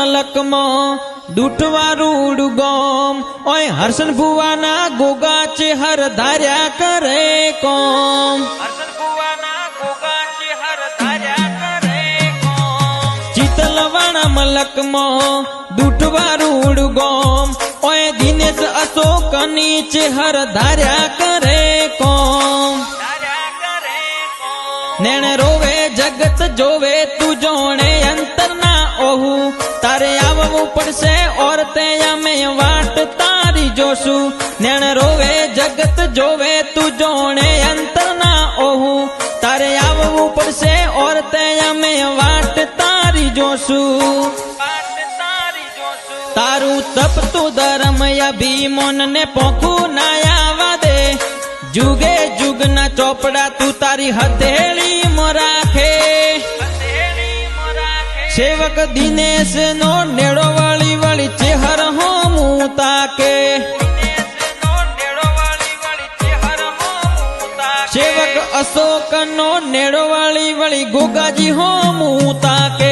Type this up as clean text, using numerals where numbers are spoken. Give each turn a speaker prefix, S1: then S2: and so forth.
S1: મલકમાં દૂઠવારૂડ ગોમ ઓય હર્ષન ભુવાના ગોગા ચેહર ધાર્યા કરે કોમ ચિતલવાણા મલકમાં દૂઠવારૂડ ગોમ ઓય દિનેશ અશોકની ચેહર ધાર્યા કરે કોમ નેણ રોવે જગત જોવે તું જોણે અંતરના ઓહુ તારે આવવું પડશે ઓર તે અમે વાટ તારી જોશું નેણ રોવે જગત જોવે તું જોણે અંતરના ઓહુ તારે આવવું પડશે ઓર તે અમે વાટ તારી જોશું તારું તપતું ધર્મ અભિમન ને પોખું ના આવવા દે જુગે જુગના ચોપડા તું તારી હથેળી રાખે સેવક દિનેશ નો નેડો વાળી વાળી ચેહર હોમું તાકે સેવક અશોક નો નેડો વાળી વાળી ગોગાજી હોમું તાકે